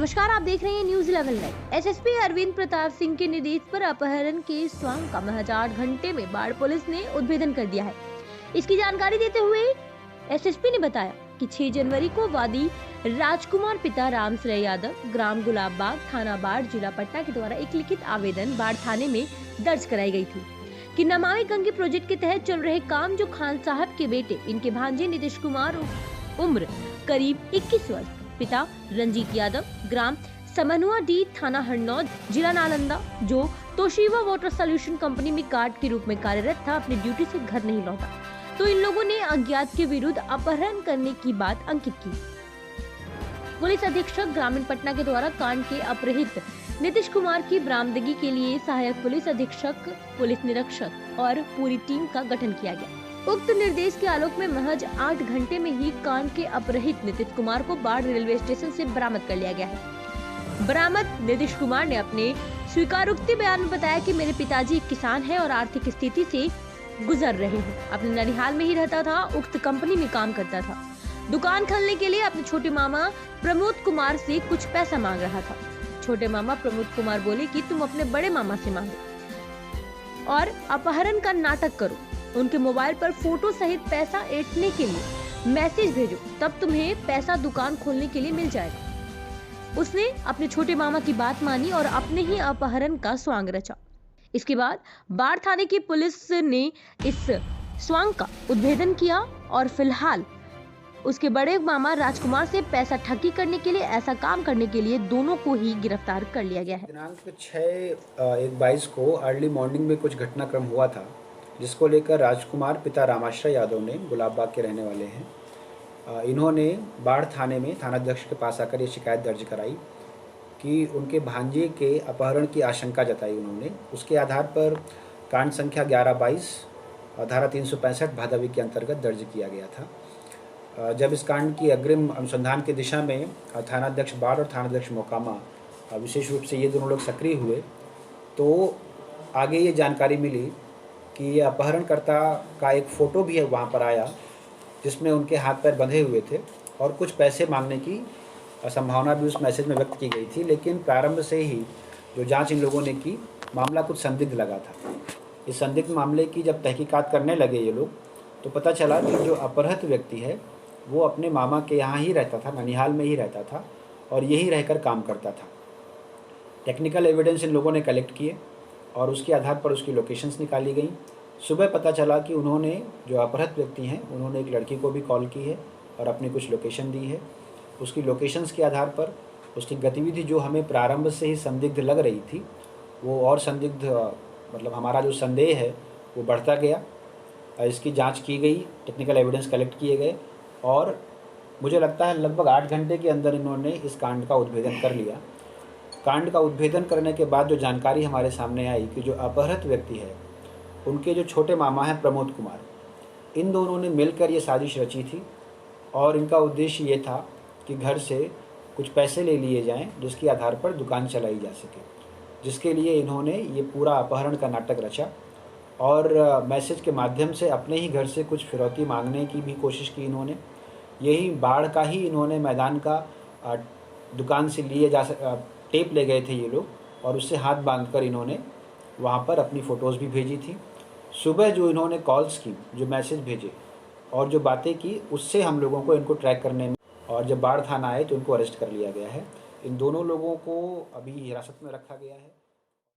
नमस्कार, आप देख रहे हैं news 11 live. SSP Arvind Pratap Singh के निर्देश पर अपहरण के स्वांग का महज 8 घंटे में बाढ़ पुलिस ने उद्भेदन कर दिया है। इसकी जानकारी देते हुए एसएसपी ने बताया कि 6 जनवरी को वादी राजकुमार पिता रामश्रय यादव, ग्राम गुलाबबाग, थाना बाढ़, जिला पटना के द्वारा एक लिखित आवेदन बाढ़ थाने में दर्ज कराई गई थी कि नमामि गंगे प्रोजेक्ट के तहत चल रहे काम जो खान साहब के बेटे इनके भांजे नीतीश कुमार उम्र करीब 21 वर्ष, पिता रंजीत यादव, ग्राम समनुआ डी, थाना हरनौद, जिला नालंदा, जो तोशिबा वाटर सॉल्यूशन कंपनी में गार्ड के रूप में कार्यरत था, अपनी ड्यूटी से घर नहीं लौटा तो इन लोगों ने अज्ञात के विरुद्ध अपहरण करने की बात अंकित की। पुलिस अधीक्षक ग्रामीण पटना के द्वारा कांड के अपहृत नीतीश कुमार की बरामदगी के लिए सहायक पुलिस अधीक्षक, पुलिस निरीक्षक और पूरी टीम का गठन किया गया। उक्त निर्देश के आलोक में महज 8 घंटे में ही कांड के अपहृत नीतीश कुमार को बाढ़ रेलवे स्टेशन से बरामद कर लिया गया है। बरामद नीतीश कुमार ने अपने स्वीकारोक्ति बयान में बताया कि मेरे पिताजी एक किसान हैं और आर्थिक स्थिति से गुजर रहे हैं। अपने ननिहाल में ही रहता था, उक्त कंपनी में काम करता था। दुकान खोलने के लिए अपने छोटे मामा प्रमोद कुमार से कुछ पैसा मांग रहा था। छोटे मामा प्रमोद कुमार बोले कि तुम अपने बड़े मामा से मांगो और अपहरण का नाटक करो, उनके मोबाइल पर फोटो सहित पैसा ऐंठने के लिए मैसेज भेजो, तब तुम्हें पैसा दुकान खोलने के लिए मिल जाएगा। उसने अपने छोटे मामा की बात मानी और अपने ही अपहरण का स्वांग रचा। इसके बाद बाढ़ थाने की पुलिस ने इस स्वांग का उद्भेदन किया और फिलहाल उसके बड़े मामा राजकुमार से पैसा ठगी करने के लिए, ऐसा काम करने के लिए दोनों को ही गिरफ्तार कर लिया गया है। दिनांक 6/1/22 को अर्ली मॉर्निंग में कुछ घटनाक्रम हुआ था, जिसको लेकर राजकुमार पिता रामाश्रय यादव ने, गुलाबबाग के रहने वाले हैं, इन्होंने बाढ़ थाने में थानाध्यक्ष के पास आकर ये शिकायत दर्ज कराई कि उनके भांजे के अपहरण की आशंका जताई उन्होंने। उसके आधार पर कांड संख्या 11/22 धारा 365 भादवी के अंतर्गत दर्ज किया गया था। जब इस कांड की अग्रिम अनुसंधान की दिशा में थानाध्यक्ष बाढ़ और थानाध्यक्ष मोकामा विशेष रूप से ये दोनों लोग सक्रिय हुए, तो आगे ये जानकारी मिली कि ये अपहरणकर्ता का एक फ़ोटो भी है वहाँ पर आया, जिसमें उनके हाथ पैर बंधे हुए थे और कुछ पैसे मांगने की संभावना भी उस मैसेज में व्यक्त की गई थी। लेकिन प्रारंभ से ही जो जांच इन लोगों ने की, मामला कुछ संदिग्ध लगा था। इस संदिग्ध मामले की जब तहकीकात करने लगे ये लोग, तो पता चला कि जो अपहृत व्यक्ति है वो अपने मामा के यहाँ ही रहता था, ननिहाल में ही रहता था और यही रहकर काम करता था। टेक्निकल एविडेंस इन लोगों ने कलेक्ट किए और उसके आधार पर उसकी लोकेशंस निकाली गई। सुबह पता चला कि उन्होंने, जो अपहृत व्यक्ति हैं, उन्होंने एक लड़की को भी कॉल की है और अपनी कुछ लोकेशन दी है। उसकी लोकेशंस के आधार पर उसकी गतिविधि जो हमें प्रारंभ से ही संदिग्ध लग रही थी, वो और संदिग्ध, मतलब हमारा जो संदेह है वो बढ़ता गया। इसकी जांच की गई, टेक्निकल एविडेंस कलेक्ट किए गए और मुझे लगता है लगभग 8 घंटे के अंदर इन्होंने इस कांड का उद्भेदन कर लिया। कांड का उद्भेदन करने के बाद जो जानकारी हमारे सामने आई कि जो अपहृत व्यक्ति है, उनके जो छोटे मामा हैं प्रमोद कुमार, इन दोनों ने मिलकर ये साजिश रची थी और इनका उद्देश्य ये था कि घर से कुछ पैसे ले लिए जाएं, जिसके आधार पर दुकान चलाई जा सके, जिसके लिए इन्होंने ये पूरा अपहरण का नाटक रचा और मैसेज के माध्यम से अपने ही घर से कुछ फिरौती मांगने की भी कोशिश की इन्होंने। यही बाढ़ का ही इन्होंने मैदान का दुकान से लिए टेप ले गए थे ये लोग और उससे हाथ बांधकर इन्होंने वहाँ पर अपनी फ़ोटोज़ भी भेजी थी। सुबह जो इन्होंने कॉल्स की, जो मैसेज भेजे और जो बातें की, उससे हम लोगों को इनको ट्रैक करने में, और जब बाढ़ थाना आए तो इनको अरेस्ट कर लिया गया है। इन दोनों लोगों को अभी हिरासत में रखा गया है।